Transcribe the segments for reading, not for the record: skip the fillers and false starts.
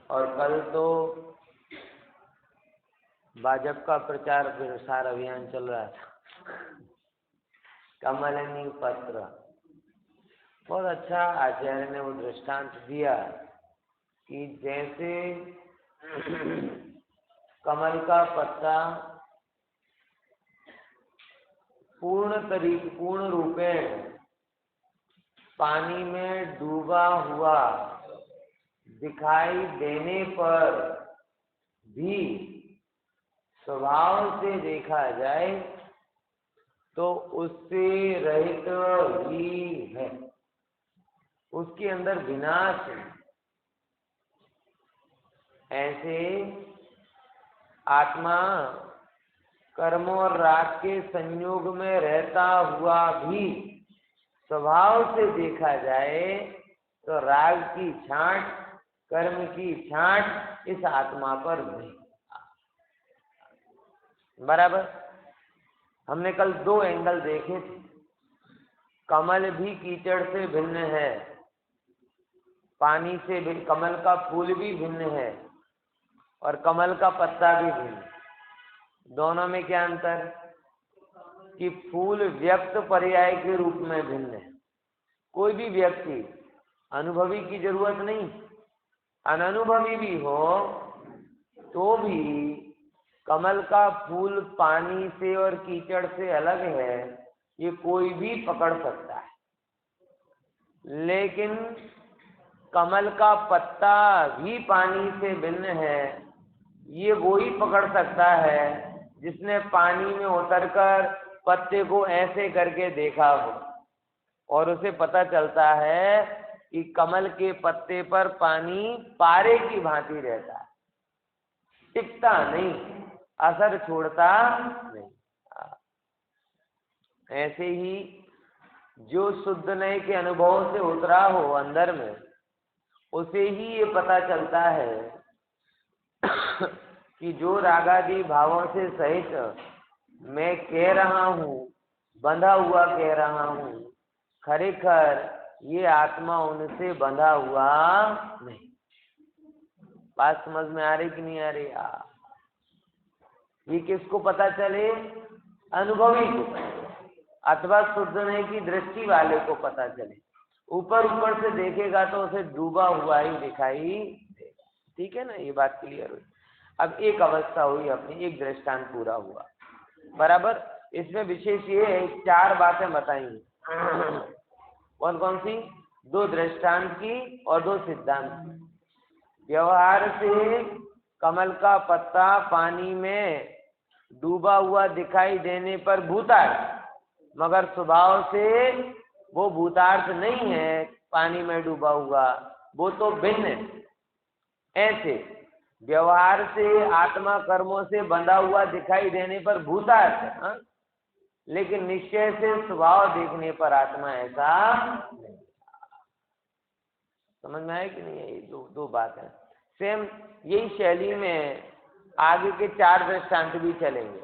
और कल तो भाजपा का प्रचार प्रसार अभियान चल रहा था। कमलनी पत्र, बहुत अच्छा आचार्य ने वो दृष्टांत दिया कि जैसे कमल का पत्ता पूर्ण रूपेण पानी में डूबा हुआ दिखाई देने पर भी स्वभाव से देखा जाए तो उससे रहित ही है, उसके अंदर विनाश है। ऐसे आत्मा कर्म और राग के संयोग में रहता हुआ भी स्वभाव से देखा जाए तो राग की छांट, कर्म की छांट इस आत्मा पर नहीं। बराबर। हमने कल 2 एंगल देखे थे। कमल भी कीचड़ से भिन्न है, पानी से भी, कमल का फूल भी भिन्न है और कमल का पत्ता भी भिन्न। दोनों में क्या अंतर? कि फूल व्यक्त पर्याय के रूप में भिन्न है। कोई भी व्यक्ति अनुभवी की जरूरत नहीं, अननुभवी भी हो तो भी कमल का फूल पानी से और कीचड़ से अलग है, ये कोई भी पकड़ सकता है। लेकिन कमल का पत्ता भी पानी से भिन्न है, ये वो ही पकड़ सकता है जिसने पानी में उतरकर पत्ते को ऐसे करके देखा हो और उसे पता चलता है कि कमल के पत्ते पर पानी पारे की भांति रहता है, टिकता नहीं, असर छोड़ता नहीं। ऐसे ही जो शुद्ध नए के अनुभव से उतरा हो अंदर में, उसे ही ये पता चलता है कि जो रागादि भावों से सहित मैं कह रहा हूँ, बंधा हुआ कह रहा हूँ, खरेखर ये आत्मा उनसे बंधा हुआ नहीं। बात समझ में आ रही कि नहीं आ रही? ये किसको पता चले? अनुभवी को, अथवा शुद्ध नहीं की दृष्टि वाले को पता चले। ऊपर ऊपर से देखेगा तो उसे डूबा हुआ ही दिखाई देगा। ठीक है ना? ये बात क्लियर हुई। अब एक अवस्था हुई अपनी, एक दृष्टांत पूरा हुआ। बराबर। इसमें विशेष ये है 4 बातें बताई। कौन कौन सी? 2 दृष्टांत की और 2 सिद्धांत की। व्यवहार से कमल का पत्ता पानी में डूबा हुआ दिखाई देने पर भूतार्थ, मगर स्वभाव से वो भूतार्थ नहीं है, पानी में डूबा हुआ, वो तो भिन्न है। ऐसे व्यवहार से आत्मा कर्मों से बंधा हुआ दिखाई देने पर भूतार्थ है, लेकिन निश्चय से स्वभाव देखने पर आत्मा ऐसा नहीं। समझ में आया कि नहीं? ये दो बात है। सेम यही शैली में आगे के 4 दृष्टांत भी चलेंगे,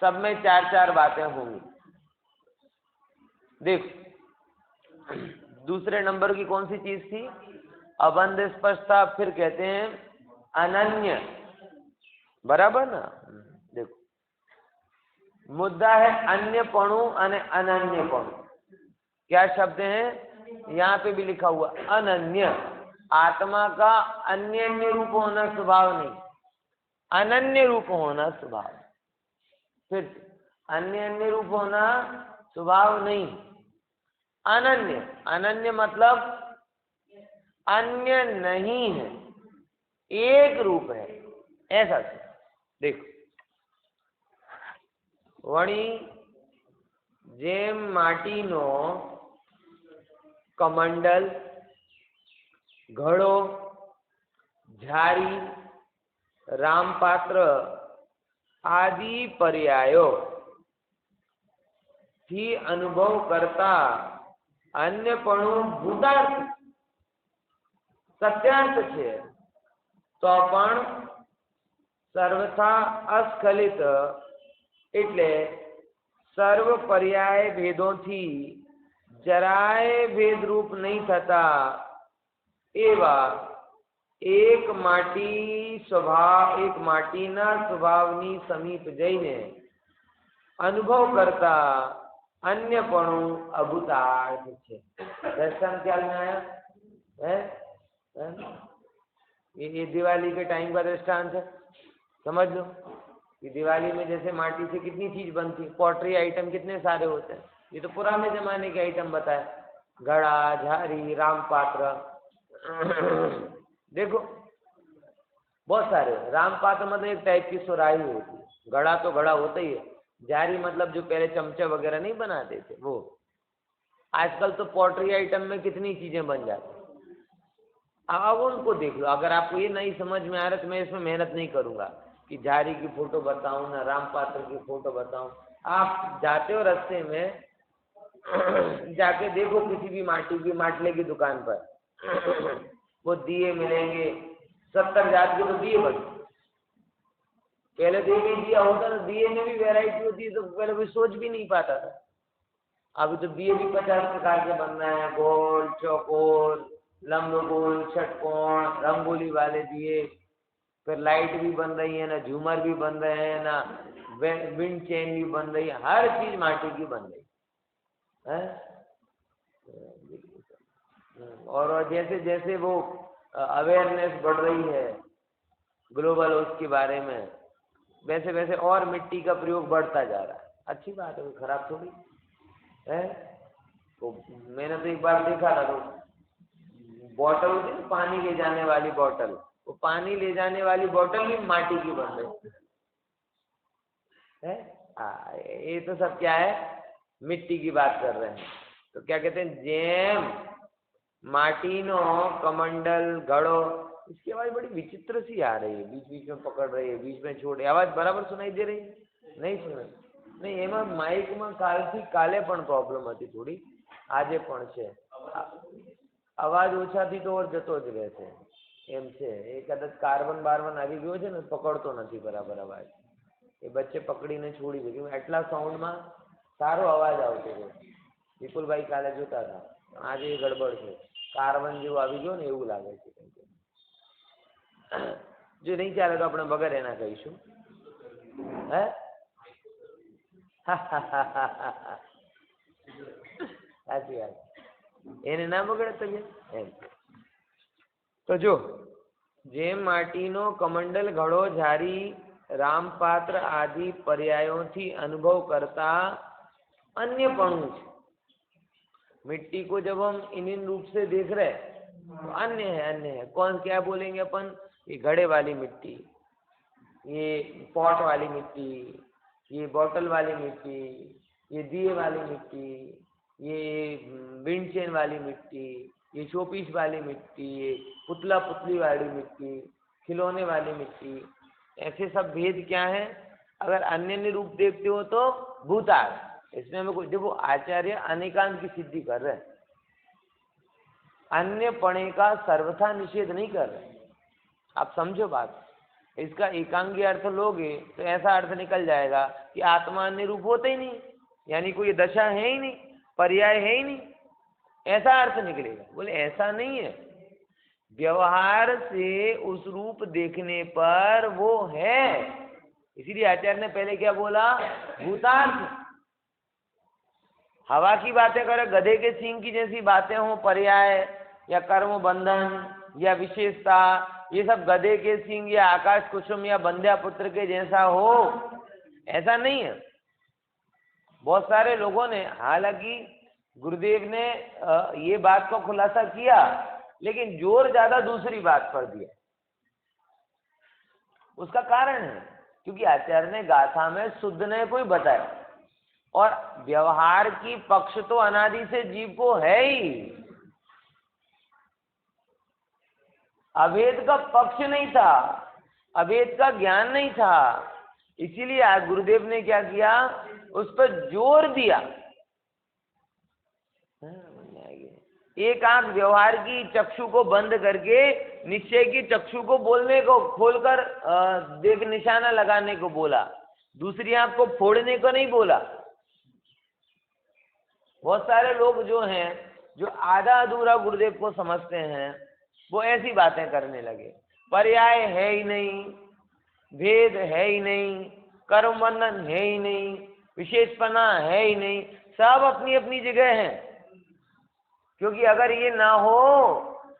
सब में 4-4 बातें होंगी। देख, दूसरे नंबर की कौन सी चीज थी? अबंध स्पष्टता, फिर कहते हैं अनन्य। बराबर ना? देखो, मुद्दा है अन्यपणु और अनन्यपणु। क्या शब्द है? यहाँ पे भी लिखा हुआ अनन्य। आत्मा का अन्य अन्य रूप होना स्वभाव नहीं, अनन्य रूप होना स्वभाव। फिर अन्य अन्य रूप होना स्वभाव नहीं, अनन्य। अनन्य मतलब अन्य नहीं है, एक रूप है, ऐसा। देखो, वणी जेम माटीनो कमंडल, घड़ो, झाड़ी, रामपात्र आदि पर्यायों થી અનુભવ કરતા અન્યપણું ભૂતાર્થ સત્યાર્થ છે, તો પણ સર્વથા અસ્ખલિત, એટલે સર્વ પર્યાય ભેદોથી જરાય ભેદરૂપ નહીં થતા એવા एक माटीना स्वभावनी समीप जઈને અનુભવ करता अन्यपणु अभूतार्थ છે। दर्शन ख्याल में आया है? ये दिवाली के टाइम का दृष्टांत है, समझ लो कि दिवाली में जैसे माटी से कितनी चीज बनती है, पॉटरी आइटम कितने सारे होते हैं। ये तो पुराने जमाने के आइटम बताए, घड़ा, झारी, रामपात्र, देखो बहुत सारे। रामपात्र मतलब एक टाइप की सुराही होती है, घड़ा तो घड़ा होता ही है, झारी मतलब जो पहले चमचे वगैरह नहीं बनाते थे वो। आजकल तो पॉटरी आइटम में कितनी चीजें बन जाती। अब उनको देख लो। अगर आपको ये नहीं समझ में आ रहा तो मैं इसमें मेहनत नहीं करूंगा कि झारी की फोटो बताऊं ना रामपात्र की फोटो बताऊं। आप जाते हो रास्ते में जाके देखो किसी भी माटी की माटले की दुकान पर वो दिए मिलेंगे, 70 जात के तो दिए बनते। पहले तो एक दिया होता था, दिए में भी वैरायटी होती है, तो पहले कोई सोच भी नहीं पाता था। अभी तो दिए भी 50 प्रकार के बन रहे हैं, गोल, चौकोर, लंबगोल, षटकोण, रंगोली वाले दिए, फिर लाइट भी बन रही है ना, झूमर भी बन रहे हैं ना, विंड चेन भी बन रही है, हर चीज माटी की बन रही है। और जैसे जैसे वो अवेयरनेस बढ़ रही है ग्लोबल उसके बारे में, वैसे वैसे और मिट्टी का प्रयोग बढ़ता जा रहा है। अच्छी बात है, खराब थोड़ी है। तो मैंने तो एक बार देखा था, तो बॉटल होती है पानी ले जाने वाली बॉटल, वो पानी ले जाने वाली बॉटल भी माटी की बन रही है। ये तो सब क्या है, मिट्टी की बात कर रहे हैं। तो क्या कहते हैं, जेम माटीनो कमंडल घड़ो, इसकी आवाज बड़ी विचित्र सी आ रही है, बीच बीच में पकड़ रही है, बीच में छोड़, आवाज बराबर सुनाई दे रही है? नहीं सुनाई? नहीं, एमा माइक में काले पण प्रॉब्लम थी थोड़ी, आजे पण छे। अवाज ओछा थी तो और जतो ज रहे थे एम छे। ए कदाच कार्बन बार्बन આવી ગયો છે ને, પકડતો નથી બરાબર અવાજ। એ બચ્ચે પકડીને છોડી દે, કે આટલા સાઉન્ડમાં સારો અવાજ આવતો હતો। વિપુલભાઈ કાલે જોતા હતા, આજે ગડબડ છે, કાર્બન જેવું આવી ગયો ને એવું લાગે છે। જો નહીં ચાલે તો આપણે બગર એના કહીશું, હે? સાચી વાત, એને ના બગડે તબિયત એમ। તો જો જેમ માટીનો કમંડલ ઘડો ઝારી રામપાત્ર આદि पर्यायों अनुभव करता अन्यपणु है। मिट्टी को जब हम इन रूप से देख रहे तो अन्य है। कौन, क्या बोलेंगे अपन? ये घड़े वाली मिट्टी, ये पॉट वाली मिट्टी, ये बॉटल वाली मिट्टी, ये दिए वाली मिट्टी, ये विंड चेन वाली मिट्टी, ये शोपीस वाली मिट्टी, ये पुतला पुतली वाली मिट्टी, खिलौने वाली मिट्टी, ऐसे सब भेद क्या है? अगर अन्य रूप देखते हो तो भूतार्थ। इसमें हमें कुछ देखो, आचार्य अनेकांत की सिद्धि कर रहे हैं, अन्य पणे का सर्वथा निषेध नहीं कर रहे। आप समझो बात, इसका एकांगी अर्थ लोगे तो ऐसा अर्थ निकल जाएगा कि आत्मा अन्य रूप होता ही नहीं, यानी कोई दशा है ही नहीं, पर्याय है ही नहीं, ऐसा अर्थ निकलेगा। बोले ऐसा नहीं है, व्यवहार से उस रूप देखने पर वो है। इसीलिए आचार्य ने पहले क्या बोला? भूतार्थ। हवा की बातें करे, गधे के सींग की जैसी बातें हो, पर्याय या कर्म बंधन या विशेषता, ये सब गधे के सींग या आकाश कुसुम या बंध्या पुत्र के जैसा हो, ऐसा नहीं है। बहुत सारे लोगों ने, हालांकि गुरुदेव ने ये बात को खुलासा किया, लेकिन जोर ज्यादा दूसरी बात पर दिया। उसका कारण है क्योंकि आचार्य ने गाथा में शुद्ध ने कोई बताया, और व्यवहार की पक्ष तो अनादि से जीव को है ही, अभेद का पक्ष नहीं था, अभेद का ज्ञान नहीं था। इसीलिए आज गुरुदेव ने क्या किया? उस पर जोर दिया। एक आंख व्यवहार की चक्षु को बंद करके निश्चय की चक्षु को बोलने को खोलकर देख निशाना लगाने को बोला, दूसरी आंख को फोड़ने को नहीं बोला। बहुत सारे लोग जो हैं, जो आधा अधूरा गुरुदेव को समझते हैं, वो ऐसी बातें करने लगे। पर्याय है ही नहीं, भेद है ही नहीं, कर्म बंधन है ही नहीं, विशेषपना है ही नहीं, सब अपनी अपनी जगह है। क्योंकि अगर ये ना हो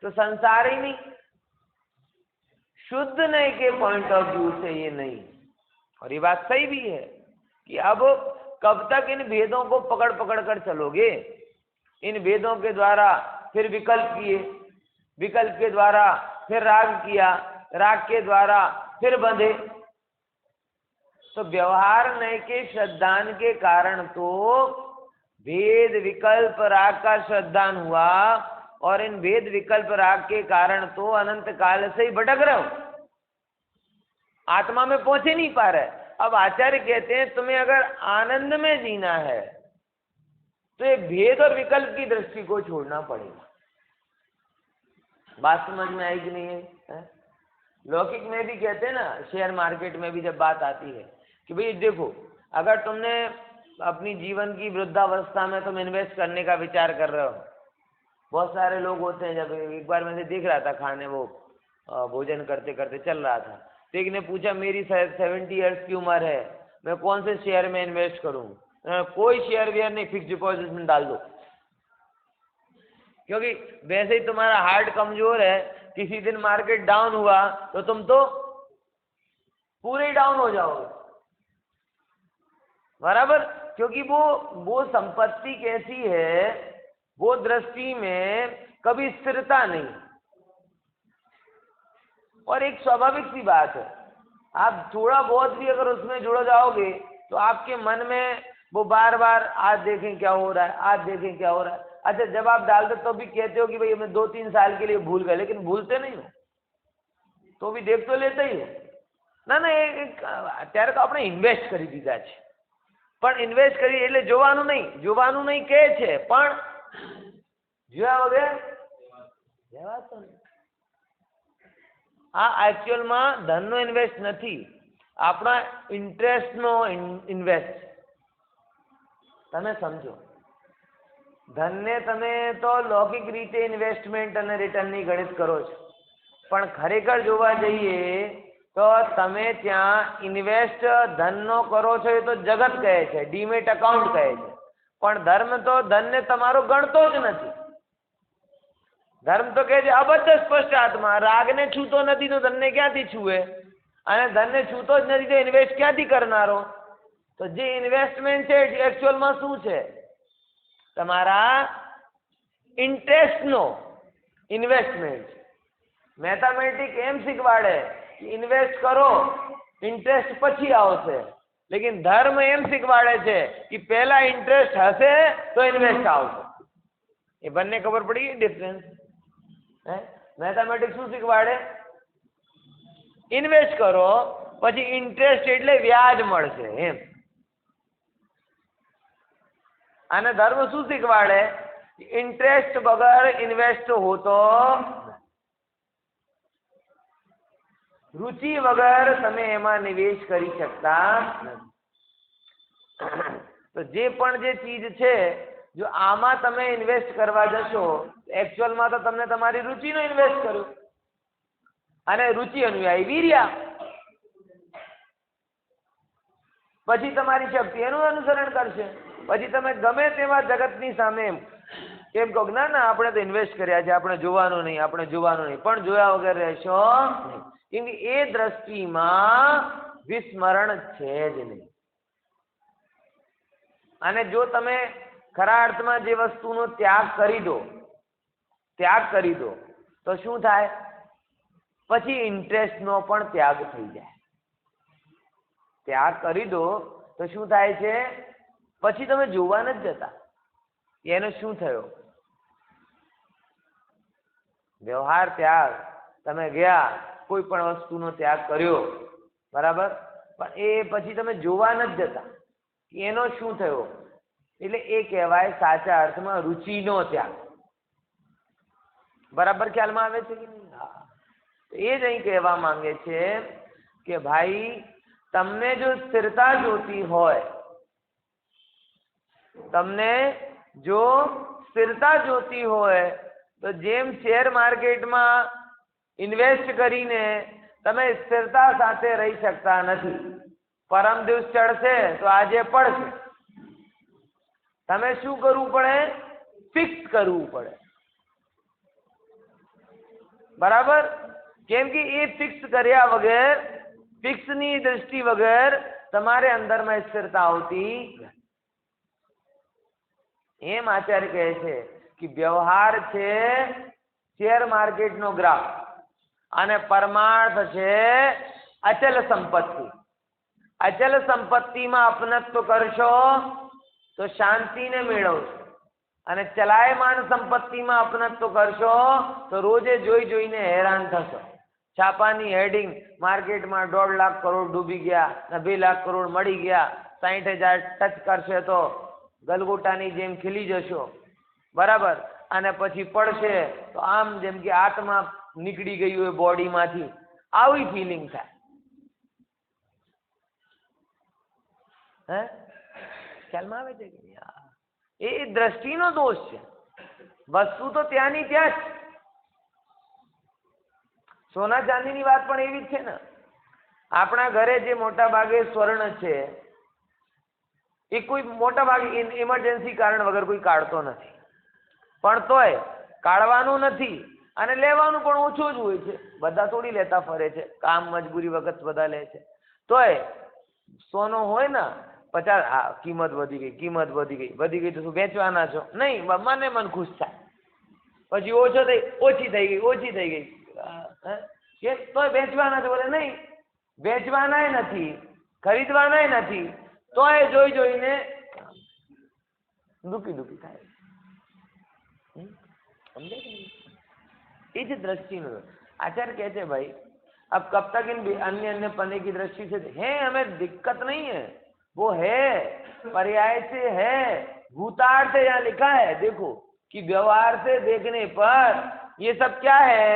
तो संसार ही नहीं, शुद्ध नहीं के पॉइंट ऑफ व्यू से ये नहीं। और ये बात सही भी है कि अब कब तक इन भेदों को पकड़ पकड़ कर चलोगे? इन भेदों के द्वारा फिर विकल्प किए, विकल्प के द्वारा फिर राग किया, राग के द्वारा फिर बंधे। तो व्यवहार नय के श्रद्धान के कारण तो भेद विकल्प राग का श्रद्धान हुआ, और इन भेद विकल्प राग के कारण तो अनंत काल से ही भटक रहे हो, आत्मा में पहुंचे नहीं पा रहे। अब आचार्य कहते हैं तुम्हें अगर आनंद में जीना है तो ये भेद और विकल्प की दृष्टि को छोड़ना पड़ेगा। बात समझ में आई कि नहीं है? लौकिक में भी कहते हैं ना, शेयर मार्केट में भी जब बात आती है कि भाई देखो, अगर तुमने अपनी जीवन की वृद्धावस्था में तुम इन्वेस्ट करने का विचार कर रहे हो, बहुत सारे लोग होते हैं। जब एक बार मैंने देख रहा था खाने, वो भोजन करते करते चल रहा था, तो एक ने पूछा मेरी 70 ईयर्स की उम्र है, मैं कौन से शेयर में इन्वेस्ट करूं? कोई शेयर वेयर नहीं, फिक्स डिपॉजिट में डाल दो, क्योंकि वैसे ही तुम्हारा हार्ट कमजोर है, किसी दिन मार्केट डाउन हुआ तो तुम तो पूरे ही डाउन हो जाओगे, बराबर। क्योंकि वो संपत्ति कैसी है, वो दृष्टि में कभी स्थिरता नहीं। और एक स्वाभाविक सी बात है, आप थोड़ा बहुत भी अगर उसमें जुड़ जाओगे तो आपके मन में वो बार बार आज देखें क्या हो रहा है, आज देखें क्या हो रहा है। अच्छा, जब आप डाल दो तो भी कहते हो कि भाई हमें 2-3 साल के लिए भूल गए, लेकिन भूलते नहीं हो, तो भी देख तो लेते ही हो ना। અત્યારે તો આપણે ઇન્વેસ્ટ કરી દીધા છે, પણ ઇન્વેસ્ટ કરી એટલે જોવાનું નહીં કહે છે, પણ જોયા વગર જવાતો નહીં। આ એકચ્યુઅલમાં ધનનો ઇન્વેસ્ટ નથી, આપણા ઇન્ટરેસ્ટનો ઇન્વેસ્ટ। તમે સમજો, ધનને તમે તો લૌકિક રીતે ઇન્વેસ્ટમેન્ટ અને રિટર્નની ગણિત કરો છો, પણ ખરેખર જોવા જઈએ તો તમે ત્યાં ઇન્વેસ્ટ ધનનો કરો છો એ તો જગત કહે છે, ડીમેટ અકાઉન્ટ કહે છે, પણ ધર્મ તો ધનને તમારો ગણતો જ નથી। ધર્મ તો કહે છે અબદ્ધ સ્પષ્ટ આત્મા, રાગને છૂતો નથી તો ધનને ક્યાંથી છૂએ, અને ધનને છૂતો જ નથી તો ઇન્વેસ્ટ ક્યાંથી કરનારો? તો જે ઇન્વેસ્ટમેન્ટ છે એકચ્યુઅલમાં શું છે? તમારા ઇન્ટરેસ્ટનો ઇન્વેસ્ટમેન્ટ। મેથેમેટિક એમ શીખવાડે कि इन्वेस्ट करो, इंटरेस्ट पछी आवशे, लेकिन धर्म एम शीखवाड़े छे कि पहला इंटरेस्ट हशे तो इन्वेस्ट आवशे। ये बन्ने खबर पड़ी डिफरेंस है? मैथमेटिक्स शू शीखवाड़े? इन्वेस्ट करो पछी इंटरेस्ट एटले व्याज मळशे एम। अने धर्म शू शीखवाड़े? इंटरेस्ट वगर इन्वेस्ट होतो, रुचि वगर तमे एमां निवेश करी शकता नहीं। तो जे पण जे चीज छे जो आमा तमे इन्वेस्ट करवा जशो, एक्चुअल में तो तमने तमारी रुचि नो इन्वेस्ट कर्यो, अने रुचि अनुयायी वीर्या, पछी तमारी शक्ति एनुं अनुसरण करशे। पछी तमे गमे तेवा जगतनी सामे एम कहो ना ना आपणे तो इन्वेस्ट कर्या छे, आपणे जोवानुं नहीं, आपणे जोवानुं नहीं, पण जोया वगर रहेशो नहीं, क्योंकि ए दृष्टि में विस्मरण छे ज नहीं। अने जो तमे खरा अर्थ में जे वस्तुनो त्याग करी दो तो शुं थाय? पछी इंटरेस्ट नो पण त्याग थई जाय। त्याग करी दो तो शुं थाय छे? पछी तमे जोवा नथी जता एनो शुं थयो? व्यवहार त्याग, तमे गया कोई पण वस्तुनो त्याग कर्यो, बराबर, पण ए पछी तमे जोवा नथी जता एनो शुं थयो? एटले ए कहेवाय साचा अर्थमां रुचिनो त्याग। बराबर ख्याल में आवे छे कि नहीं? हाँ, तो ए ज अहीं कहेवा मांगे छे कि भाई तमने जो स्थिरता जोती होय, तमने जो स्थिरता जोती होय, तो जेम शेर मार्केट में ઇન્વેસ્ટ કરીને તમે સ્થિરતા સાથે રહી શકતા નથી. પરમ દિવસ ચડશે તો આજે પડશે. તમે શું કરવું પડે? ફિક્સ કરવું પડે. બરાબર? કેમ કે એ ફિક્સ કર્યા વગર, ફિક્સની દ્રષ્ટિ વગર તમારે અંદરમાં સ્થિરતા આવતી. એમ આચાર્ય કહે છે કે વ્યવહાર છે શેર માર્કેટનો ગ્રાફ અને પરમાર્થ છે અચલ સંપત્તિ. અચલ સંપત્તિમાં અપનત્વ કરશો તો શાંતિને મેળવશો, અને ચલાયમાન સંપત્તિમાં અપનત્વ કરશો તો રોજે જોઈ જોઈને હેરાન થશો. છાપાની હેડિંગ માર્કેટમાં 1.5 લાખ કરોડ ડૂબી ગયા, 2 લાખ કરોડ મળી ગયા, 60,000 ટચ કરશે તો ગલગોટાની જેમ ખીલી જશો. બરાબર? અને પછી પડશે તો આમ જેમ કે આત્મા નીકળી ગઈ હોય બોડીમાંથી, આવી ફિલિંગ થાય. હે, ખ્યાલમાં આવે છે કે નહીં? એ દ્રષ્ટિનો દોષ છે. વસ્તુ તો ત્યાંની ત્યાં જ. સોના ચાંદીની વાત પણ એવી જ છે ને. આપણા ઘરે જે મોટા ભાગે સ્વર્ણ છે એ કોઈ મોટા ભાગે ઇમરજન્સી કારણ વગર કોઈ કાઢતો નથી, પણ તોય કાઢવાનું નથી અને લેવાનું પણ ઓછું જ હોય છે. બધા થોડી લેતા ફરે છે, કામ મજબૂરી વખત બધા લે છે. તોય સોનો હોય ને 50, હા કિંમત વધી ગઈ, કિંમત વધી ગઈ તો શું વેચવાના છો? નહીં, મન ખુશ થાય. પછી ઓછી થઈ ગઈ તોય વેચવાના છો? બોલે નહીં, વેચવાનાય નથી, ખરીદવાનાય નથી, તોય જોઈ જોઈને દુખી થાય. समझे? ये जो दृष्टि में आचार्य कहते हैं भाई अब कब तक इन अन्य पन्ने की दृष्टि से है, हमें दिक्कत नहीं है, वो है पर्याय से है, भूतार्थ है, यहाँ लिखा है देखो कि व्यवहार से देखने पर ये सब क्या है?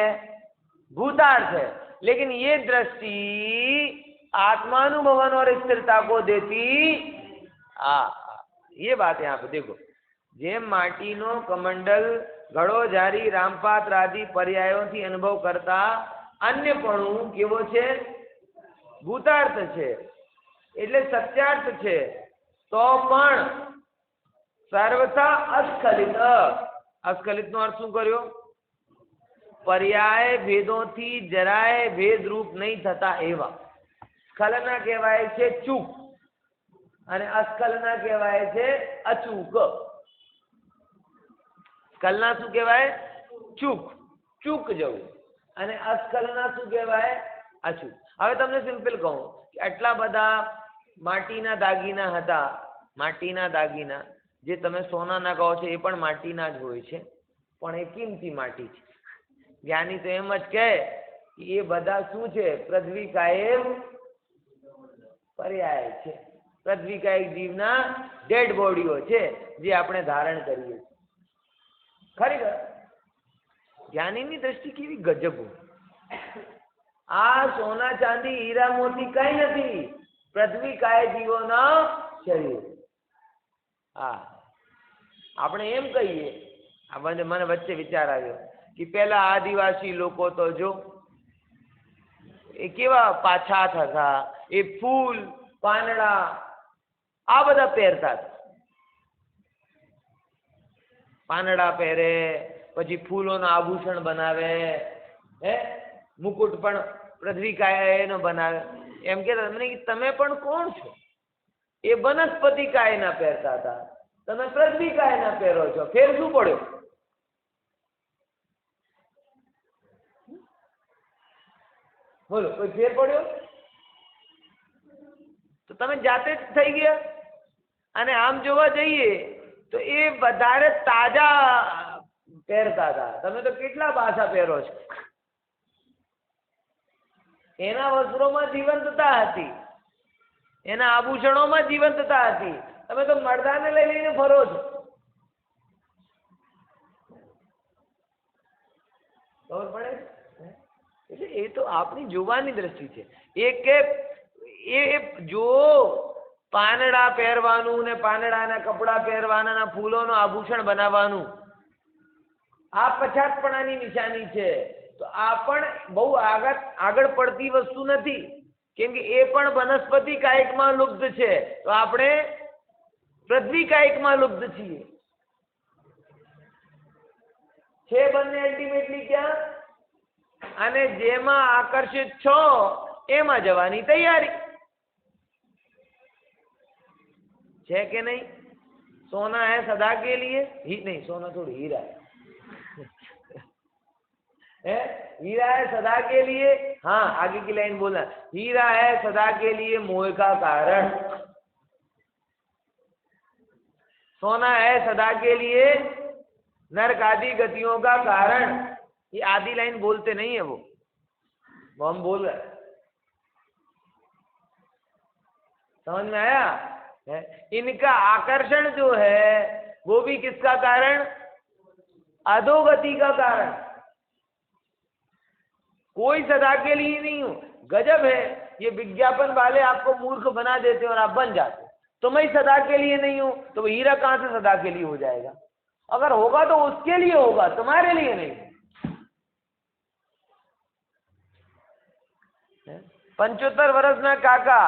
भूतार्थ है. लेकिन ये दृष्टि आत्मानुभवन और स्थिरता को देती. ये बात यहाँ पे देखो, જેમ માટીનો કમંડલ ઘડો જારી રામપાત્ર આદિ પર્યાયોથી અનુભવ કરતા અન્યપણું કેવો છે? ભૂતાર્થ છે, એટલે સત્યાર્થ છે. તો પણ સર્વથા અસ્ખલિત. અસ્ખલિતનો અર્થ શું કર્યો? પર્યાય ભેદોથી જરાય ભેદરૂપ નહીં થતા એવા. સ્ખલના કહેવાય છે ચૂક અને અસ્ખલના કહેવાય છે અચૂક. સ્ખલના શું કહેવાય? ચૂક જવું. અને અસ્ખલના શું કહેવાય? અચૂક. હવે તમને સિમ્પલ કહું કે આટલા બધા માટીના દાગીના હતા. માટીના દાગીના જે તમે સોનાના કહો છો એ પણ માટીના જ હોય છે, પણ એ કિંમતી માટી છે. જ્ઞાની તો એમ જ કહે કે એ બધા શું છે? પૃથ્વીકાયક પર્યાય છે. પૃથ્વીકાયક જીવના ડેડ બોડીઓ છે જે આપણે ધારણ કરીએ છીએ. ખરેખર જ્ઞાનીની દ્રષ્ટિ કેવી ગજબ હોય. આ સોના ચાંદી હીરા મોતી કઈ નથી, પૃથ્વીકાય જીવોના શરીર. હા, આપણે એમ કહીએ, મને વચ્ચે વિચાર આવ્યો કે પેલા આદિવાસી લોકો તો જો એ કેવા પાછા થતા, એ ફૂલ પાંદડા આ બધા પહેરતા હતા. પાંદડા પહેરે, પછી ફૂલોના આભૂષણ બનાવે, મુકુટ પણ પૃથ્વીકાય એનો બનાવે. એમ કહેતા મને કે તમે પણ કોણ છો? એ વનસ્પતિ કાયના પહેરતા હતા, તમે પૃથ્વીકાયના પહેરો છો. ફેર શું પડ્યો? બોલો, કોઈ ફેર પડ્યો? તો તમે જાતે જ થઈ ગયા. અને આમ જોવા જઈએ તો એ વધારે તાજા પહેરતા હતા. તમે તો કેટલા પાછા પહેરો છો. એના વસ્ત્રોમાં જીવંતતા હતી, એના આભૂષણોમાં જીવંતતા હતી. તમે તો મરદાને લઈ લઈને ફરો છો. ખબર પડે? એટલે એ તો આપણી જોવાની દ્રષ્ટિ છે. એ કે એ જો પાંદડા પહેરવાનું ને પાંદડાના કપડા પહેરવાના, ફૂલોનું આભૂષણ બનાવવાનું આ પછાતપણાની નિશાની છે. તો આ પણ બહુ આગળ પડતી વસ્તુ નથી, કેમ કે એ પણ વનસ્પતિ કાયકમાં લુપ્ત છે, તો આપણે પૃથ્વી કાયકમાં લુપ્ત છીએ. છે બંને અલ્ટિમેટલી ક્યાં? અને જેમાં આકર્ષિત છો એમાં જવાની તૈયારી છે કે નહીં? सोना है सदा के लिए, नहीं सोना थोड़ी हीरा है हीरा है सदा के लिए. हाँ आगे की लाइन बोलना, हीरा है सदा के लिए मोह का कारण, सोना है सदा के लिए नरक आदि गतियों का कारण. ये आदि लाइन बोलते नहीं है वो हम बोल रहे हैं. समझ में आया? है इनका आकर्षण जो है वो भी किसका कारण? अधोगति का कारण. कोई सदा के लिए नहीं हो. गजब है, ये विज्ञापन वाले आपको मूर्ख बना देते हैं और आप बन जाते हो. तो मैं सदा के लिए नहीं हूं, तो वो हीरा कहां से सदा के लिए हो जाएगा? अगर होगा तो उसके लिए होगा, तुम्हारे लिए नहीं. 75 વર્ષના કાકા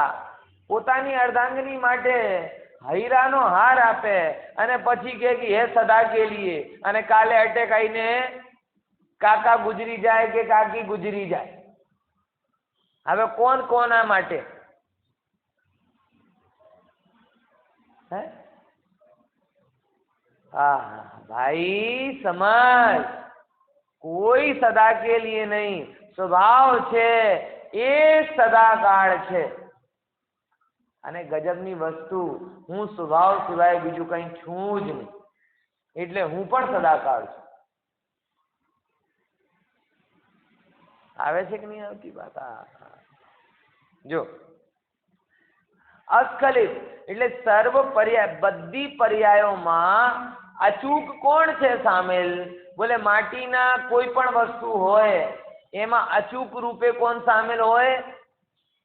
પોતાની અર્ધાંગની માટે હીરાનો હાર આપે અને પછી કહે કે હે સદા કે લીએ, અને કાલે અટેક આવીને કાકા ગુજરી જાય કે કાકી ગુજરી જાય. હવે કોણ કોના માટે? હે હા ભાઈ સમજ, કોઈ સદા કે લીએ નહીં. સ્વભાવ છે એ સદાકાળ છે. અને ગજબની વસ્તુ, હું સ્વભાવ સિવાય બીજું કંઈ છું જ નહીં, એટલે હું પણ સદાકાળ છું. આવે છે કે નહીં આવતી વાત? જો અસ્ખલિત એટલે સર્વ પર્યાય, બધી પર્યાયોમાં અચૂક કોણ છે સામેલ? બોલે માટીના કોઈ પણ વસ્તુ હોય એમાં અચૂક રૂપે કોણ સામેલ હોય?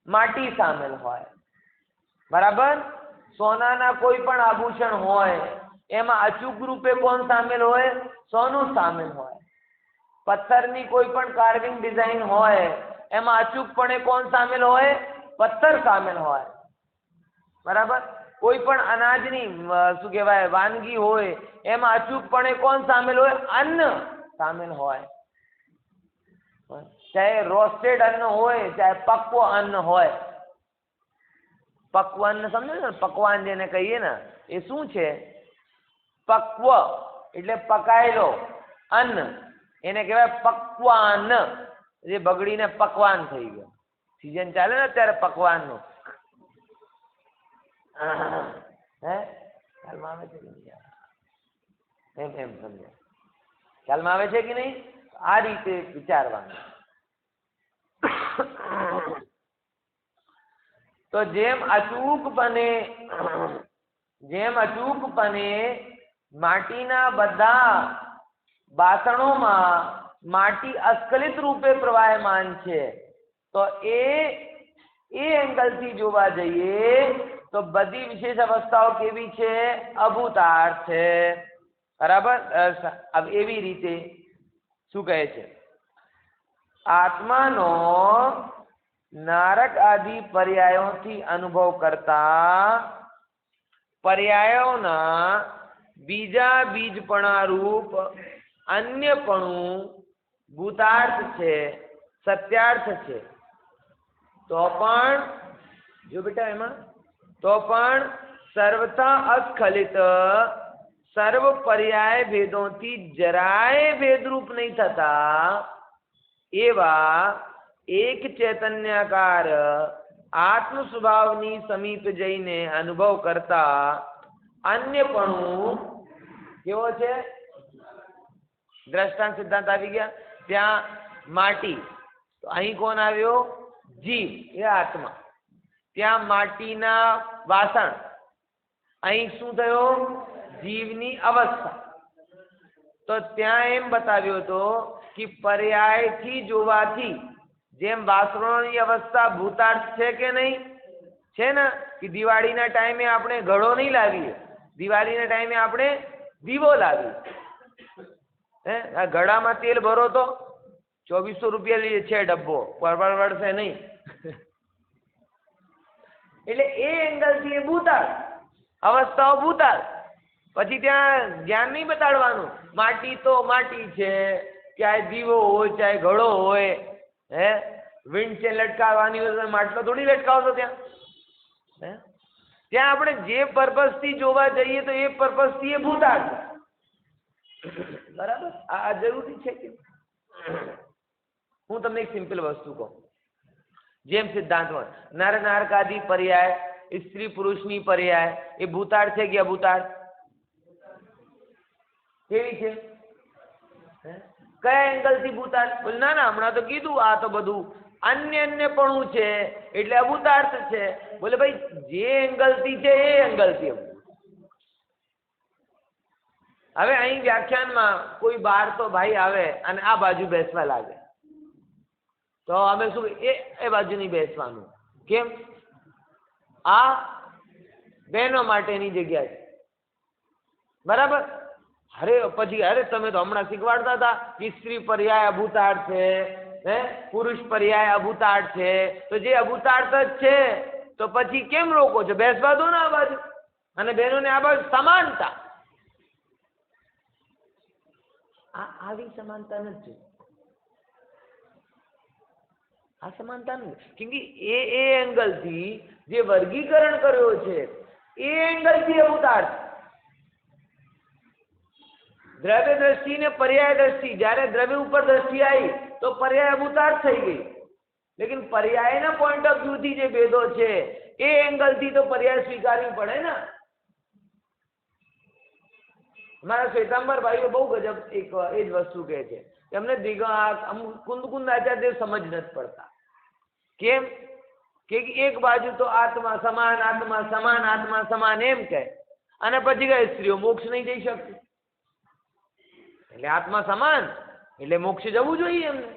માટી સામેલ હોય. બરાબર? સોનાના કોઈ પણ આભૂષણ હોય એમાં અચૂક રૂપે કોણ સામેલ હોય? સોનું સામેલ હોય. પથ્થરની કોઈ પણ કાર્વિંગ ડિઝાઇન હોય એમાં અચૂકપણે કોણ સામેલ હોય? પથ્થર સામેલ હોય. બરાબર? કોઈ પણ અનાજની શું કહેવાય વાનગી હોય એમાં અચૂકપણે કોણ સામેલ હોય? અન્ન સામેલ હોય. ચાહે રોસ્ટેડ અન્ન હોય, ચાહે પક્વ અન્ન હોય. પક્વ અન્ન સમજો ને, પકવાન જેને કહીએ ને, એ શું છે? પક્વ એટલે પકાયેલો અન્ન, એને કહેવાય પક્વાન. જે બગડીને પકવાન થઈ ગયો. સીઝન ચાલે ને અત્યારે પકવાનનું. હે ખ્યાલમાં આવે છે કે નહીં? એમ સમજ્યા? ખ્યાલમાં આવે છે કે નહીં? આ રીતે વિચારવાનું. તો જેમ અચૂકપણે માટીના બધા બાસણોમાં માટી અસ્ખલિત રૂપે પ્રવાહમાન છે, તો એ એંગલથી જોવા જઈએ તો બધી વિશેષ અવસ્થાઓ કેવી છે? અભૂતાર્થ છે. બરાબર? એવી રીતે શું કહે છે? આત્માનો નારક આદિ પર્યાયોથી અનુભવ કરતા પર્યાયોના બીજા બીજપણા રૂપ અન્યપણું ભૂતાર્થ છે, સત્યાર્થ છે. તો પણ જો બેટા એમાં તો પણ સર્વથા અસ્ખલિત સર્વ પર્યાય ભેદોથી જરાય ભેદરૂપ નહીં થતા એવા એક ચૈતન્યાકાર આત્મ સ્વભાવની સમીપ જઈને અનુભવ કરતા અન્યપણું કેવો છે? દ્રષ્ટાંત સિદ્ધાંત આવી ગયા. ત્યાં માટી, તો અહીં કોણ આવ્યો? જીવ, એ આત્મા. ત્યાં માટીના વાસણ, અહીં શું થયો? જીવની અવસ્થા. તો ત્યાં એમ બતાવ્યો હતો કે પર્યાયથી જોવાથી જેમ વાસણોની અવસ્થા ભૂતાર્થ છે કે નહીં? છે ને? કે દિવાળીના ટાઈમે આપણે ઘડો નહીં લાવીએ, દિવાળીના ટાઈમે આપણે દીવો લાવીએ. હે ઘડામાં તેલ ભરો તો ₹2400 છે ડબ્બો, પરવડશે નહીં. એટલે એ એંગલથી એ ભૂતાળ, અવસ્થાઓ ભૂતાળ. પછી ત્યાં જ્ઞાન નહીં બતાડવાનું, માટી તો માટી છે, ચાહે દીવો હોય ચાહે ઘડો હોય, વિન્ડ છે લટકાવવાની હોય માટલો થોડી લટકાવશો ત્યાં. ત્યાં આપણે જે પર્પઝ થી જોવા જઈએ તો એ પર્પઝ થી એ ભૂતાળ છે. બરાબર, આ જરૂરી છે કે હું તમને એક સિમ્પલ વસ્તુ કહું. જેમ સિદ્ધાંતમાં નર નારકાદી પર્યાય, સ્ત્રી પુરુષની પર્યાય, એ ભૂતાળ છે કે અભૂતાળ? કેવી છે? કયા એંગલ થી ભૂતાળ? ના ના, હમણાં તો કીધું આ તો બધું અન્યપણું છે એટલે અભૂતાર્થ છે. બોલે ભાઈ જે એંગલ થી છે એ એંગલ થી. હવે અહીં વ્યાખ્યાનમાં કોઈ બાર તો ભાઈ આવે અને આ બાજુ બેસવા લાગે તો અમે શું એ બાજુ નહીં બેસવાનું. કેમ? આ બહેનો માટેની જગ્યા છે. બરાબર. પછી અરે તમે તો હમણાં શીખવાડતા હતા કે સ્ત્રી પર્યાય અભૂતાર્થ છે, પુરુષ પર્યાય અભૂતાર્થ છે, તો જે અભૂતાર્થ જ છે તો પછી કેમ રોકો છો? બેસવા દો ને આ બાજુ. અને બહેનોને આ બાજુ સમાનતા, આવી સમાનતા નથી. આ સમાનતા નથી કેમ કે એ એંગલ થી જે વર્ગીકરણ કર્યો છે એ એંગલ થી અભૂતાર્થ. દ્રવ્ય દ્રષ્ટિ ને પર્યાય દ્રષ્ટિ, જયારે દ્રવ્ય ઉપર દ્રષ્ટિ આવી તો પર્યાય અભૂતાર્થ થઈ ગઈ. લેકિન પર્યાયના પોઈન્ટ ઓફ વ્યૂ થી જે ભેદો છે એ એંગલ થી તો પર્યાય સ્વીકારવી પડે ને. અમારા શ્વેતાંબર ભાઈઓ બહુ ગજબ એક એ જ વસ્તુ કહે છે. એમને કુંદ આચાર્ય સમજ નથી પડતા. કેમ કે એક બાજુ તો આત્મા સમાન, આત્મા સમાન, આત્મા સમાન એમ કહે, અને પછી કહે સ્ત્રીઓ મોક્ષ નહીં જઈ શકતી. એટલે આત્મા સમાન એટલે મોક્ષ જવું જોઈએ એમને.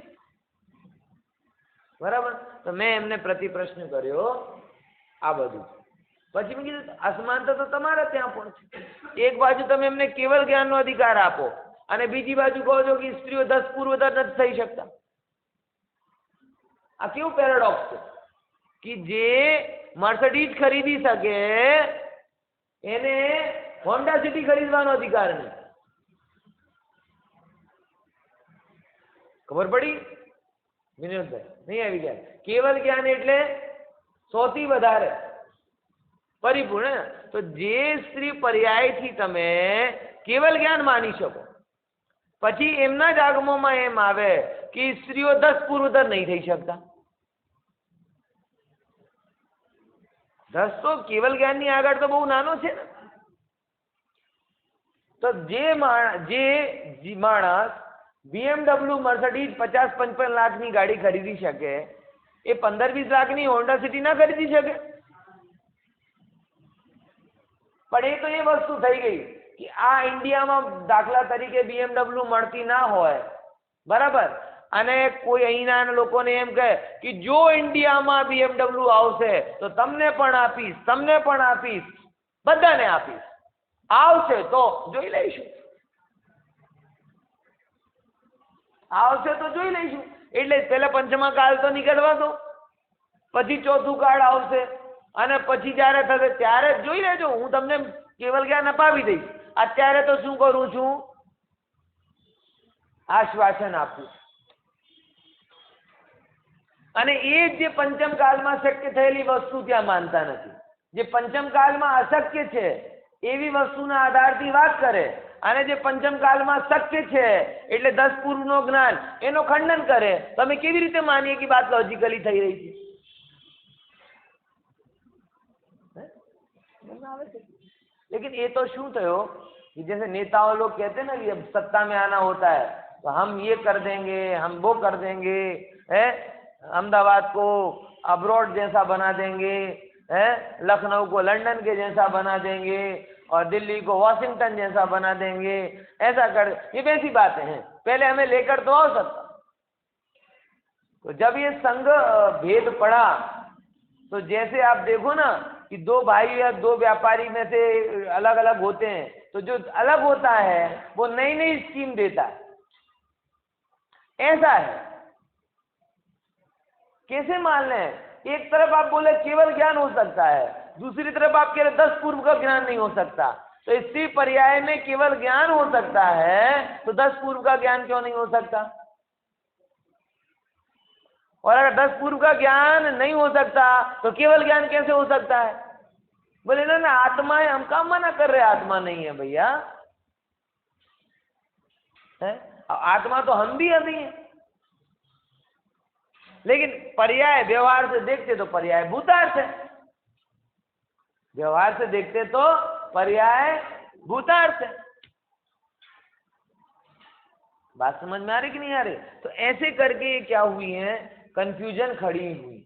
બરાબર. તો મેં એમને પ્રતિ પ્રશ્ન કર્યો આ બધું. પછી મેં કીધું અસમાનતા તો તમારા ત્યાં પણ છે. એક બાજુ તમે એમને કેવલ જ્ઞાનનો અધિકાર આપો અને બીજી બાજુ કહો છો કે સ્ત્રીઓ 10 પૂર્વતર નથી થઈ શકતા. આ કેવું પેરાડોક્સ છે કે જે મર્સિડીઝ ખરીદી શકે એને હોન્ડા સિટી ખરીદવાનો અધિકાર નહીં. ખબર પડી વિનોદભાઈ? નહીં આવી ગયા. કેવલ જ્ઞાન એટલે 100 થી વધારે પરિપૂર્ણ. તો જે સ્ત્રી પર્યાયથી તમે કેવલ જ્ઞાન માની શકો, પછી એમના જ આગમોમાં એમ આવે કે સ્ત્રીઓ 10 પૂર્વતર નહીં થઈ શકતા. 10 તો કેવલ જ્ઞાનની આગળ તો બહુ નાનો છે ને. તો જે માણસ BMW મર્સિડીઝ 50-55 લાખની ગાડી ખરીદી શકે એ 15-20 લાખની હોન્ડા સિટી ના ખરીદી શકે. પણ એ તો એ વસ્તુ થઈ ગઈ કે આ ઇન્ડિયામાં દાખલા તરીકે BMW મળતી ના હોય, બરાબર, અને કોઈ અહીંના લોકોને એમ કહે કે જો ઇન્ડિયામાં BMW આવશે તો તમને પણ આપીશ, તમને પણ આપીશ, બધાને આપીશ. આવશે તો જોઈ લઈશું, આવશે તો જોઈ લઈશું. એટલે પેલા પંચમા કાળ તો નીકળવા દો, પછી ચોથું કાળ આવશે અને પછી જયારે થશે ત્યારે જોઈ લેજો. હું તમને કેવલ જ્ઞાન અપાવી દઈશ. અત્યારે તો શું કરું છું? આશ્વાસન આપું. અને એ જે પંચમ કાળમાં શક્ય થયેલી વસ્તુ ત્યાં માનતા નથી. જે પંચમ કાળમાં અશક્ય છે એવી વસ્તુના આધારથી વાત કરે, અને જે પંચમ કાળમાં શક્ય છે એટલે 10 પૂર્વનું જ્ઞાન એનો ખંડન કરે. તમે કેવી રીતે માનીએ કે વાત લોજિકલી થઈ રહી છે? लेकिन ये तो शू थयो कि जैसे नेताओं लोग कहते हैं ना कि अब सत्ता में आना होता है तो हम ये कर देंगे, हम वो कर देंगे, अहमदाबाद को अब्रॉड जैसा बना देंगे, लखनऊ को लंदन के जैसा बना देंगे और दिल्ली को वॉशिंगटन जैसा बना देंगे, ऐसा कर. ये वैसी बातें हैं. पहले हमें लेकर तो आओ सत्ता. तो जब ये संघ भेद पड़ा तो जैसे आप देखो ना कि 2 भाई या 2 व्यापारी में से अलग अलग होते हैं, तो जो अलग होता है वो नई नई स्कीम देता है. ऐसा है कैसे मान लें? एक तरफ आप बोले केवल ज्ञान हो सकता है, दूसरी तरफ आप कह रहे 10 पूर्व का ज्ञान नहीं हो सकता। तो इसी पर्याय में केवल ज्ञान हो सकता है, तो 10 पूर्व का ज्ञान क्यों नहीं हो सकता? और अगर 10 पूर्व का ज्ञान नहीं हो सकता तो केवल ज्ञान कैसे हो सकता है? बोले ना आत्मा है, हम काम मना कर रहे आत्मा नहीं है भैया, है आत्मा तो हम भी अभी हैं। लेकिन पर्याय व्यवहार से देखते तो पर्याय भूतार्थ है, व्यवहार से देखते तो पर्याय भूतार्थ है। बात समझ में आ रही कि नहीं आ रही? तो ऐसे करके क्या हुई है, कंफ्यूजन खड़ी हुई।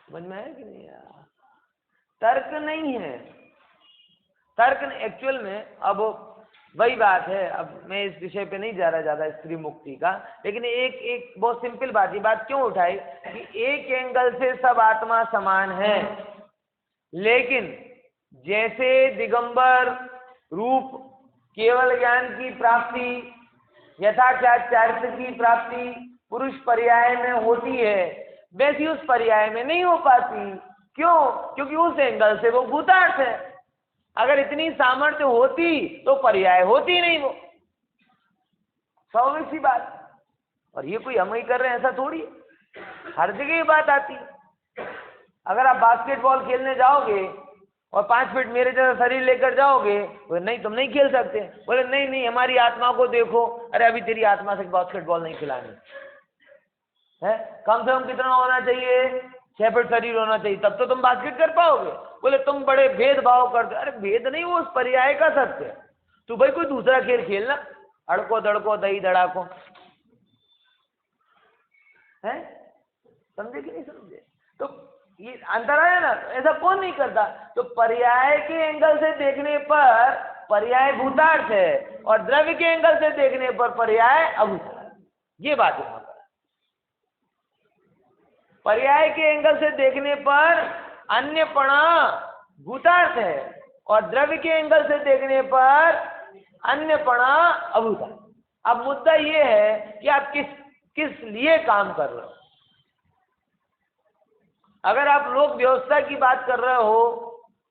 समझ में आया कि नहीं यार? तर्क नहीं है, तर्क एक्चुअल में, अब वही बात है, अब मैं इस विषय पे नहीं जा रहा ज्यादा स्त्री मुक्ति का, लेकिन एक बहुत सिंपल बात, ये बात क्यों उठाई कि एक एंगल से सब आत्मा समान है, लेकिन जैसे दिगंबर रूप केवल ज्ञान की प्राप्ति, यथाचार्य की प्राप्ति पुरुष पर्याय में होती है, वैसी उस पर्याय में नहीं हो पाती। क्यों? क्योंकि उस एंगल से वो भूतार्थ है। अगर इतनी सामर्थ्य होती तो पर्याय होती नहीं वो, स्वाभाविक सी बात। और ये कोई हम ही कर रहे हैं ऐसा थोड़ी, हर जगह ये बात आती है। अगर आप बास्केटबॉल खेलने जाओगे और 5 फीट मेरे जैसा शरीर लेकर जाओगे, बोले नहीं तुम नहीं खेल सकते, बोले नहीं नहीं हमारी आत्मा को देखो, अरे अभी तेरी आत्मा से बास्केटबॉल नहीं खिलानी है, कम से कम कितना होना चाहिए, 6 फीट शरीर होना चाहिए, तब तो तुम बास्केट कर पाओगे। बोले तुम बड़े भेदभाव करते, अरे भेद नहीं, वो उस पर्याय का सत्य है। तू भाई कोई दूसरा खेल खेलना, अड़को दड़को दही दड़ाको, है समझे कि नहीं समझे? तो ये अंतर आया ना, ऐसा कौन नहीं करता। तो पर्याय के एंगल से देखने पर पर्याय भूतार्थ है, और द्रव्य के एंगल से देखने पर पर्याय अभूतार्थ। ये बात है। पर्याय के एंगल से देखने पर अन्यपणा भूतार्थ है, और द्रव्य के एंगल से देखने पर अन्यपणा अभूतार्थ। अब मुद्दा ये है कि आप किस लिए काम कर रहे हो। अगर आप लोक व्यवस्था की बात कर रहे हो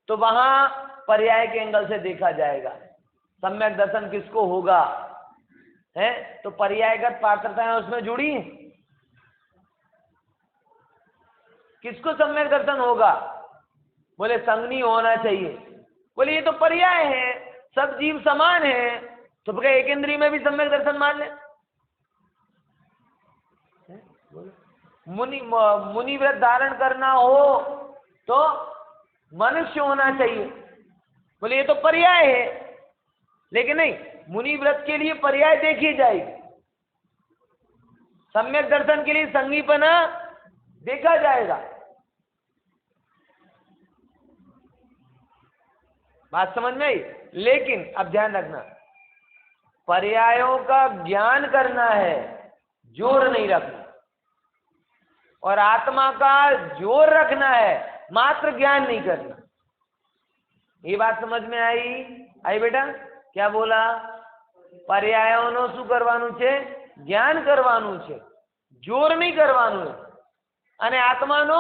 तो वहां पर्याय के एंगल से देखा जाएगा, सम्यक दर्शन किसको होगा है, तो पर्यायगत पात्रताएं उसमें जुड़ी हैं। किसको सम्यक दर्शन होगा? बोले संगनी होना चाहिए। बोले ये तो पर्याय है, सब जीव समान है, तो क्या एक इंद्रिय में भी सम्यक दर्शन मान ले? मुनि व्रत धारण करना हो तो मनुष्य होना चाहिए। बोले ये तो पर्याय है, लेकिन नहीं, मुनि व्रत के लिए पर्याय देखी जाएगी, सम्यक दर्शन के लिए संगीपना देखा जाएगा। बात समझ में आई? लेकिन अब ध्यान रखना, पर्यायों का ज्ञान करना है, जोर नहीं रखना, और आत्मा का जोर रखना है, मात्र ज्ञान नहीं करना। ये बात समझ में आई बेटा? क्या बोला? पर्यायों शू करवानुं छे? ज्ञान करवानुं छे, जोर नहीं करवानुं है, અને આત્માનો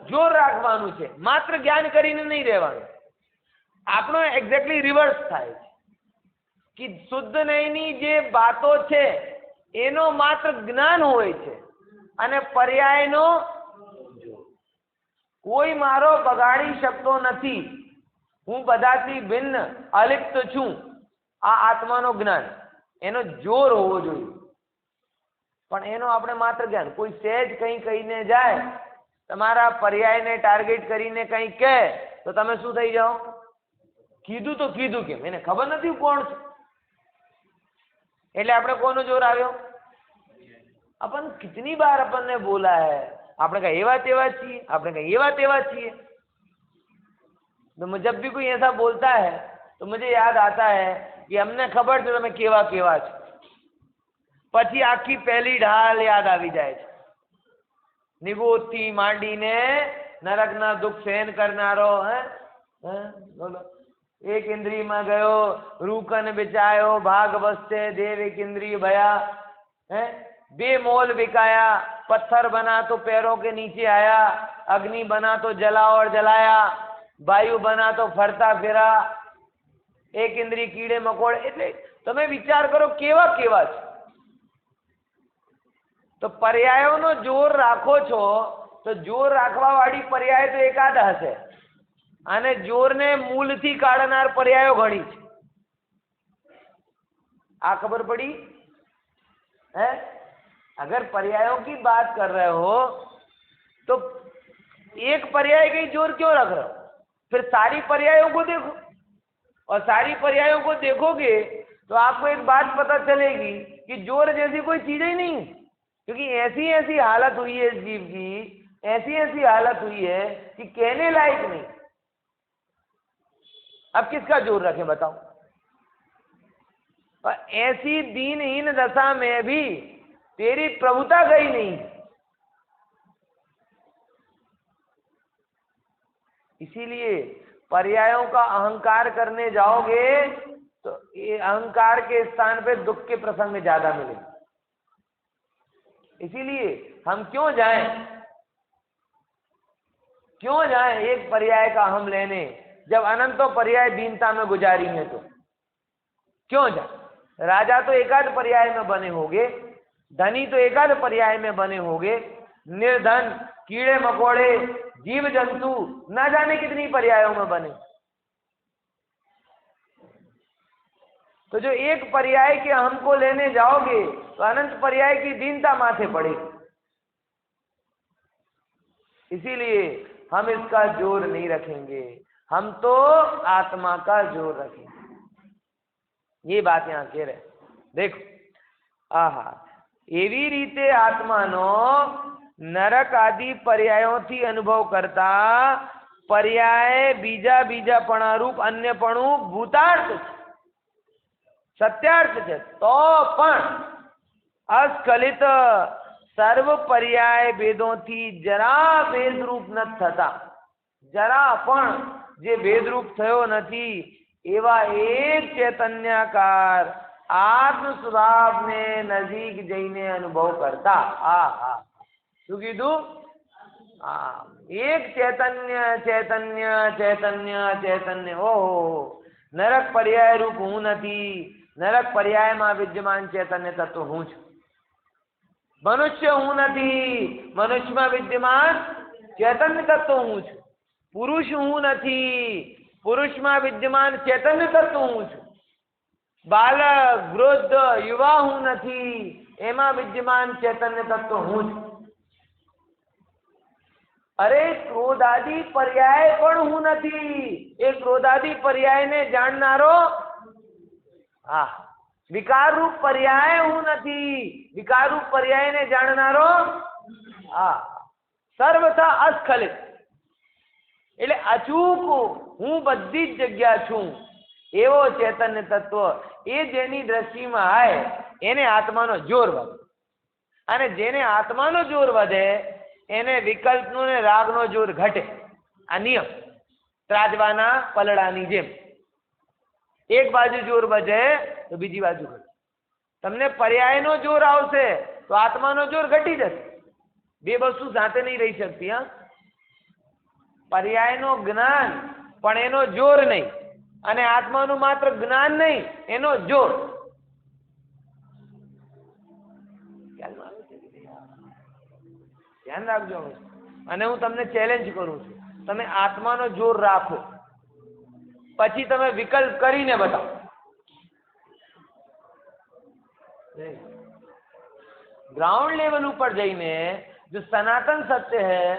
જોર રાખવાનું છે, માત્ર જ્ઞાન કરીને નહીં રહેવાનું। આપણો એક્ઝેક્ટલી રિવર્સ થાય છે કે શુદ્ધ નહીંની જે વાતો છે એનો માત્ર જ્ઞાન હોય છે અને પર્યાયનો કોઈ મારો બગાડી શકતો નથી, હું બધાથી ભિન્ન અલિપ્ત છું, આ આત્માનો જ્ઞાન, એનો જોર હોવો જોઈએ। પણ એનો આપણે માત્ર જ્ઞાન, કોઈ સહેજ કંઈ કહીને જાય, તમારા પર્યાયને ટાર્ગેટ કરીને કંઈ કહે તો તમે શું થઈ જાઓ? કીધું તો કીધું કેમ, એને ખબર નથી કોણ છે, એટલે આપણે કોનો જોર આવ્યો? अपन कितनी बार अपन ने बोला है, आपने कहा एवा तेवा चाहिए, आपने कहा एवा तेवा चाहिए। तो जब भी कोई ऐसा बोलता है तो मुझे याद आता है कि हमने खबर છે તમે કેવા કેવા છો, પછી આખી પહેલી ઢાલ યાદ આવી જાય છે। નિગોથી માંડીને નરકના દુઃખ સહન કરનારો હે, બોલો, એક ઇન્દ્રિયમાં ગયો, રૂકન બચાયો, ભાગ વસ્તે દેવ એક ઇન્દ્રિય ભયા, હે बेमोल बिकाया, पत्थर बना तो पैरों के नीचे आया, अग्नि बना तो जला और जलाया, वायु बना तो फरता फिरा, एक इंद्री कीड़े मकोड़े। એટલે તમે વિચાર કરો કેવા કેવા છે। તો પર્યાયોનો જોર રાખો છો તો જોર રાખવા વાળી પર્યાય તો એકાદ હશે અને જોરને મૂળથી કાઢનાર પર્યાયો ઘણી છે। આ ખબર પડી है? अगर पर्यायों की बात कर रहे हो तो एक पर्याय का ही जोर क्यों रख रहे हो? फिर सारी पर्यायों को देखो, और सारी पर्यायों को देखोगे तो आपको एक बात पता चलेगी कि जोर जैसी कोई चीज ही नहीं है, क्योंकि ऐसी ऐसी हालत हुई है इस जीव की, ऐसी ऐसी हालत हुई है कि कहने लायक नहीं। अब किसका जोर रखें बताओ? और ऐसी दीनहीन दशा में भी तेरी प्रभुता गई नहीं। इसीलिए पर्यायों का अहंकार करने जाओगे तो ये अहंकार के स्थान पे दुख के प्रसंग ज्यादा मिलेंगे। इसीलिए हम क्यों जाएं एक पर्याय का हम लेने, जब अनंतों पर्याय दीनता में गुजारी है तो क्यों जाए? राजा तो एकाध पर्याय में बने होंगे, धनी तो एकाध पर्याय में बने होंगे, निर्धन, कीड़े मकोड़े, जीव जंतु ना जाने कितनी पर्यायों में बने। तो जो एक पर्याय के हमको लेने जाओगे तो अनंत पर्याय की दीनता माथे पड़ेगी। इसीलिए हम इसका जोर नहीं रखेंगे, हम तो आत्मा का जोर रखेंगे। ये बात यहां कह रहे। देखो, आहा एवी रीते आत्मानो नरक आदि पर्यायोથી અનુભવ કરતા पर्याय बीजा બીજાપણારૂપ અન્યપણું ભૂતાર્થ છે, સત્યાર્થ છે, તો પણ અસ્ખલિત સર્વ पर्याय ભેદોથી જરા ભેદરૂપ ન થતા, જરા પણ જે ભેદરૂપ થયો નથી એવા એક ચૈતન્યાકાર आत्म स्वभाव ने नजीक जईने अनुभव करता। शू कीधु? एक चैतन्य चैतन्य चैतन्य चैतन्य। ओहो, नरक पर्याय रूप हूँ नथी, नरक पर्याय में विद्यमान चैतन्य तत्व हूँ छू। मनुष्य हूँ नथी, मनुष्य में विद्यमान चैतन्य तत्व हूँ छू। पुरुष हूँ नथी, पुरुष में विद्यमान चैतन्य तत्व हूँ छू। बालक, वृद्ध, युवा हूँ नथी, एमा विद्यमान चैतन्य तत्व हूँ। अरे क्रोधादि पर्याय पण हूँ नथी, ए क्रोधादि पर्याय ने जाननारो विकार रूप पर्याय हूँ नथी, विकार रूप पर्याय ने जाननारो सर्वथा अस्खलित, એટલે અચૂક હું બધી જ જગ્યા છું એવો ચૈતન્ય તત્વ એ જેની દ્રષ્ટિમાં આવે એને આત્માનો જોર વધે, અને જેને આત્માનો જોર વધે એને વિકલ્પનો ને રાગનો જોર ઘટે। આ નિયમ ત્રાજવાના પલડાની જેમ, એક બાજુ જોર વધે તો બીજી બાજુ ઘટે। તમને પર્યાયનો જોર આવશે તો આત્માનો જોર ઘટી જશે। બે વસ્તુ સાથે નહીં રહી શકતી। पर्यायનો જ્ઞાન પણ એનો જોર નહીં, અને આત્માનું માત્ર જ્ઞાન નહીં એનો જોર। ધ્યાન રાખજો। અને હું તમને ચેલેન્જ કરું છું, તમે આત્માનો જોર રાખો, પછી તમે વિકલ્પ કરીને બતાવો। ग्राउंड लेवल ऊपर जाइए, जो सनातन सत्य है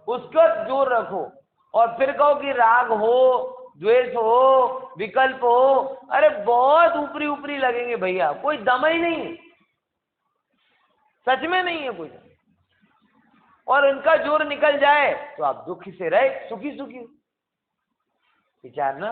उसका जोर रखो, और फिर कहो कि राग हो, द्वेष हो, विकल्प हो, अरे बहुत ऊपरी ऊपरी लगेंगे भैया, कोई दम ही नहीं है, सच में नहीं है कोई। और उनका जोर निकल जाए तो आप दुखी से रहे, सुखी सुखी विचार ना।